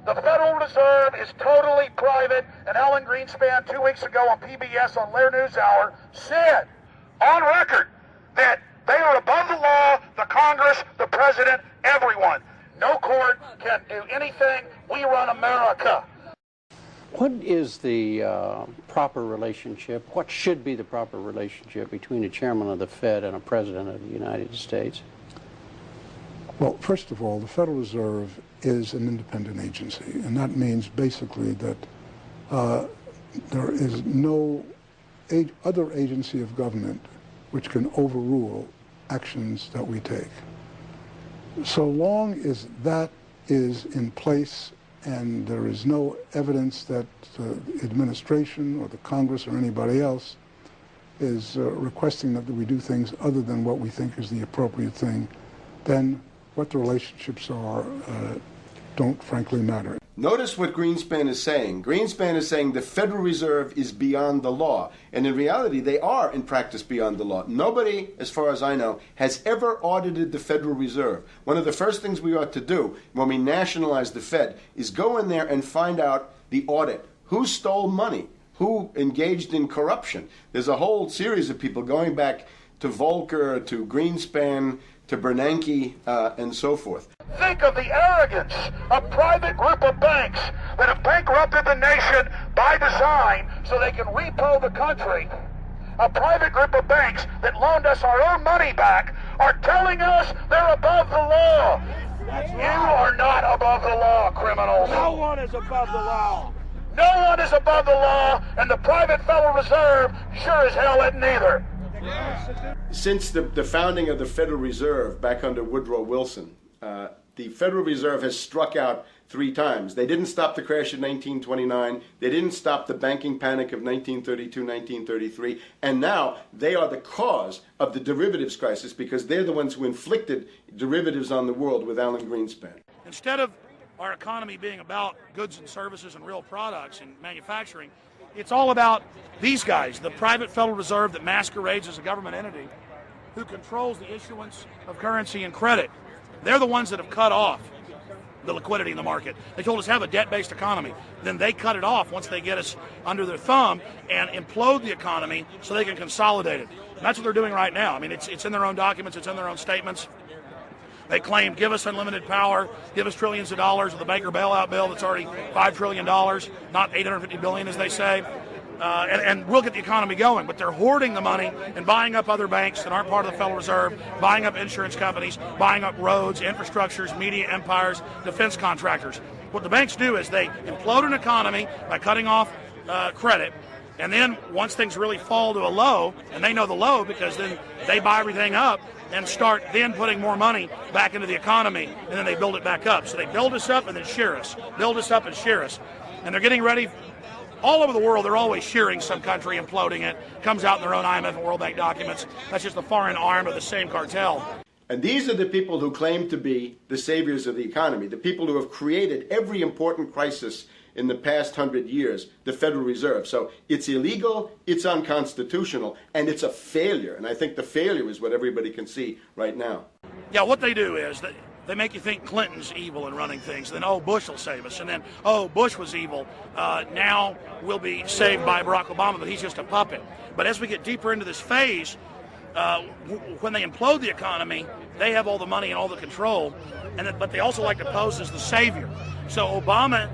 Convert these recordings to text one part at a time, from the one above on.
The Federal Reserve is totally private, and Alan Greenspan 2 weeks ago on PBS on Lair NewsHour said on record that they are above the law, the Congress, the President, everyone. No court can do anything. We run America. What is the proper relationship, what should be the proper relationship between a chairman of the Fed and a president of the United States? Well, first of all, the Federal Reserve is an independent agency, and that means basically that there is no other agency of government which can overrule actions that we take. So long as that is in place and there is no evidence that the administration or the Congress or anybody else is requesting that we do things other than what we think is the appropriate thing, then what the relationships are don't frankly matter. Notice what Greenspan is saying. Greenspan is saying the Federal Reserve is beyond the law. And in reality, they are, in practice, beyond the law. Nobody, as far as I know, has ever audited the Federal Reserve. One of the first things we ought to do when we nationalize the Fed is go in there and find out the audit. Who stole money? Who engaged in corruption? There's a whole series of people going back to Volcker, to Greenspan, to Bernanke, and so forth. Think of the arrogance of private group of banks that have bankrupted the nation by design so they can repo the country. A private group of banks that loaned us our own money back are telling us they're above the law. You are not above the law, criminals. No one is above the law. No one is above the law, and the private Federal Reserve sure as hell isn't either. Since the founding of the Federal Reserve back under Woodrow Wilson, the Federal Reserve has struck out 3 times. They didn't stop the crash in 1929. They didn't stop the banking panic of 1932, 1933. And now they are the cause of the derivatives crisis because they're the ones who inflicted derivatives on the world with Alan Greenspan. Instead of our economy being about goods and services and real products and manufacturing, it's all about these guys, the private Federal Reserve that masquerades as a government entity who controls the issuance of currency and credit. They're the ones that have cut off the liquidity in the market. They told us have a debt-based economy. Then they cut it off once they get us under their thumb and implode the economy so they can consolidate it. And that's what they're doing right now. I mean, it's in their own documents, it's in their own statements. They claim, give us unlimited power, give us trillions of dollars with the Baker bailout bill that's already $5 trillion, not $850 billion as they say. And we'll get the economy going, but they're hoarding the money and buying up other banks that aren't part of the Federal Reserve, buying up insurance companies, buying up roads, infrastructures, media empires, defense contractors. What the banks do is they implode an economy by cutting off credit, and then once things really fall to a low, and they know the low because then they buy everything up and start then putting more money back into the economy, and then they build it back up. So they build us up and then shear us, build us up and shear us. And they're getting ready. All over the world, they're always shearing some country, imploding it. Comes out in their own IMF and World Bank documents. That's just a foreign arm of the same cartel. And these are the people who claim to be the saviors of the economy, the people who have created every important crisis in the past 100 years, the Federal Reserve. So it's illegal, it's unconstitutional, and it's a failure. And I think the failure is what everybody can see right now. Yeah, what they do is they make you think Clinton's evil in running things. Then, oh, Bush will save us. And then, oh, Bush was evil. Now we'll be saved by Barack Obama, but he's just a puppet. But as we get deeper into this phase, when they implode the economy, they have all the money and all the control. But they also like to pose as the savior. So Obama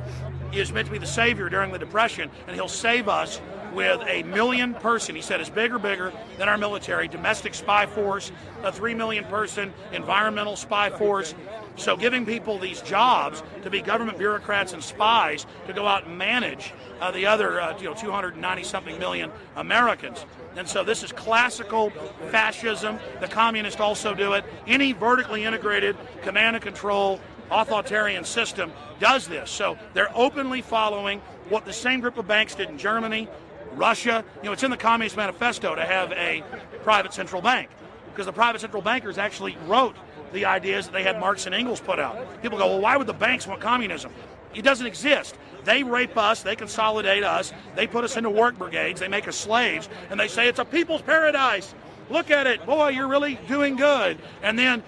is meant to be the savior during the Depression, and he'll save us with a 1 million person, he said, is bigger than our military, domestic spy force, a 3 million person environmental spy force. So giving people these jobs to be government bureaucrats and spies to go out and manage the other 290-something million Americans. And so this is classical fascism. The communists also do it. Any vertically integrated command and control authoritarian system does this. So they're openly following what the same group of banks did in Germany, Russia. It's in the Communist Manifesto to have a private central bank because the private central bankers actually wrote the ideas that they had Marx and Engels put out. People go, well, why would the banks want communism? It doesn't exist. They rape us, they consolidate us, they put us into work brigades, they make us slaves, and they say it's a people's paradise. Look at it, boy, you're really doing good. And then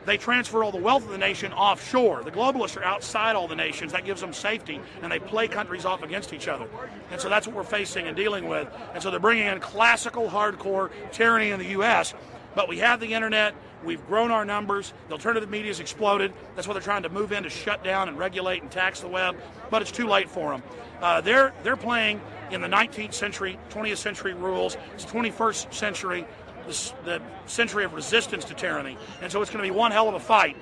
they transfer all the wealth of the nation offshore. The globalists are outside all the nations. That gives them safety, and they play countries off against each other. And so that's what we're facing and dealing with. And so they're bringing in classical, hardcore tyranny in the U.S., but we have the internet. We've grown our numbers. The alternative media's exploded. That's what they're trying to move in to shut down and regulate and tax the web, but it's too late for them. They're playing in the 19th century, 20th century rules. It's 21st century, the century of resistance to tyranny. And so it's going to be one hell of a fight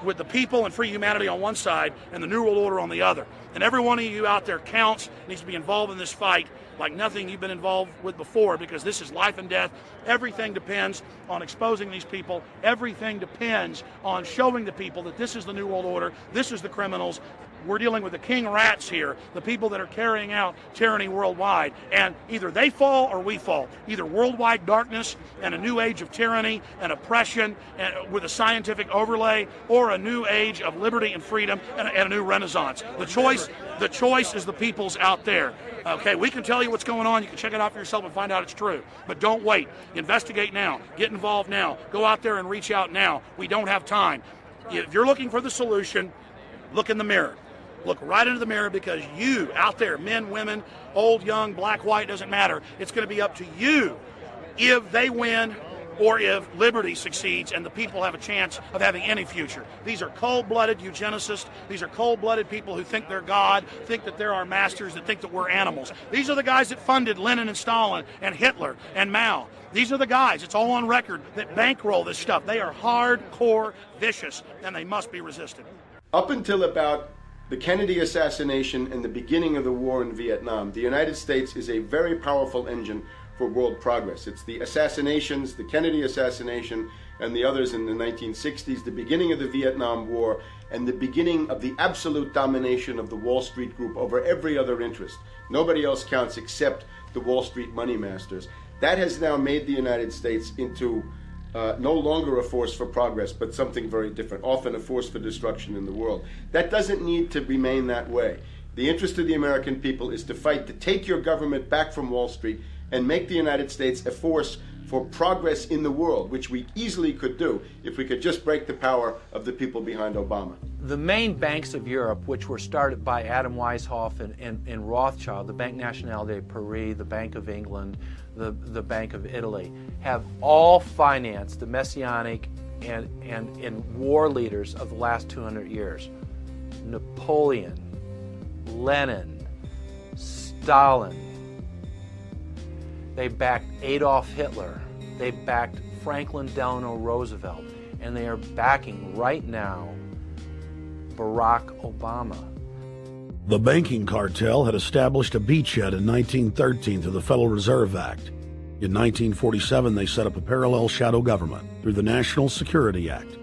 with the people and free humanity on one side and the New World Order on the other. And every one of you out there counts, needs to be involved in this fight like nothing you've been involved with before, because this is life and death. Everything depends on exposing these people. Everything depends on showing the people that this is the New World Order, this is the criminals. We're dealing with the king rats here, the people that are carrying out tyranny worldwide. And either they fall or we fall. Either worldwide darkness and a new age of tyranny and oppression and with a scientific overlay, or a new age of liberty and freedom and a new renaissance. The choice is the people's out there. Okay, we can tell you what's going on. You can check it out for yourself and find out it's true. But don't wait. Investigate now. Get involved now. Go out there and reach out now. We don't have time. If you're looking for the solution, look in the mirror. Look right into the mirror, because you out there, men, women, old, young, black, white, doesn't matter. It's going to be up to you if they win or if liberty succeeds and the people have a chance of having any future. These are cold-blooded eugenicists. These are cold-blooded people who think they're God, think that they're our masters, that think that we're animals. These are the guys that funded Lenin and Stalin and Hitler and Mao. These are the guys, it's all on record, that bankroll this stuff. They are hardcore vicious, and they must be resisted. Up until about the Kennedy assassination and the beginning of the war in Vietnam, the United States is a very powerful engine for world progress. It's the assassinations, the Kennedy assassination, and the others in the 1960s, the beginning of the Vietnam War, and the beginning of the absolute domination of the Wall Street group over every other interest. Nobody else counts except the Wall Street money masters. That has now made the United States into no longer a force for progress, but something very different, often a force for destruction in the world. That doesn't need to remain that way. The interest of the American people is to fight to take your government back from Wall Street and make the United States a force for progress in the world, which we easily could do if we could just break the power of the people behind Obama. The main banks of Europe, which were started by Adam Weishaupt and Rothschild, the Banque Nationale de Paris, the Bank of England, the Bank of Italy, have all financed the messianic and war leaders of the last 200 years. Napoleon, Lenin, Stalin. They backed Adolf Hitler. They backed Franklin Delano Roosevelt. And they are backing right now Barack Obama. The banking cartel had established a beachhead in 1913 through the Federal Reserve Act. In 1947, they set up a parallel shadow government through the National Security Act.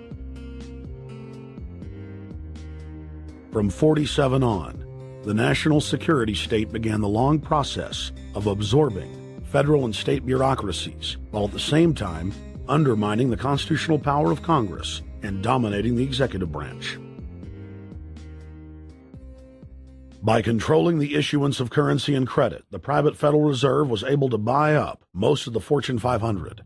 From 47 on, the national security state began the long process of absorbing federal and state bureaucracies, while at the same time undermining the constitutional power of Congress and dominating the executive branch. By controlling the issuance of currency and credit, the private Federal Reserve was able to buy up most of the Fortune 500.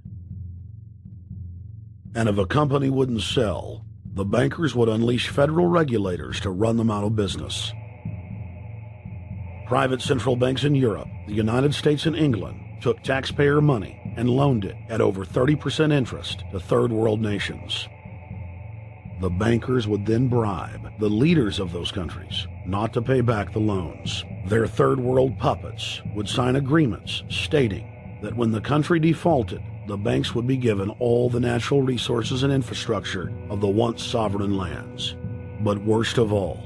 And if a company wouldn't sell, the bankers would unleash federal regulators to run them out of business. Private central banks in Europe, the United States, and England took taxpayer money and loaned it at over 30% interest to third world nations. The bankers would then bribe the leaders of those countries not to pay back the loans. Their third world puppets would sign agreements stating that when the country defaulted, the banks would be given all the natural resources and infrastructure of the once sovereign lands. But worst of all,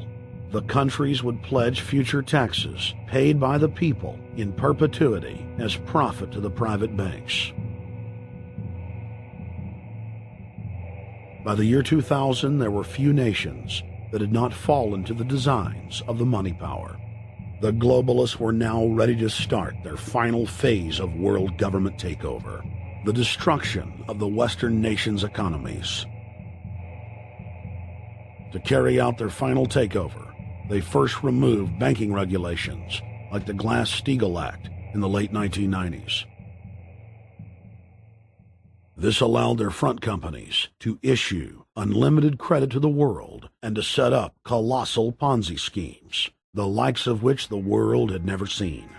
the countries would pledge future taxes paid by the people in perpetuity as profit to the private banks. By the year 2000, there were few nations that had not fallen to the designs of the money power. The globalists were now ready to start their final phase of world government takeover, the destruction of the Western nations' economies. To carry out their final takeover, they first removed banking regulations like the Glass-Steagall Act in the late 1990s. This allowed their front companies to issue unlimited credit to the world and to set up colossal Ponzi schemes, the likes of which the world had never seen.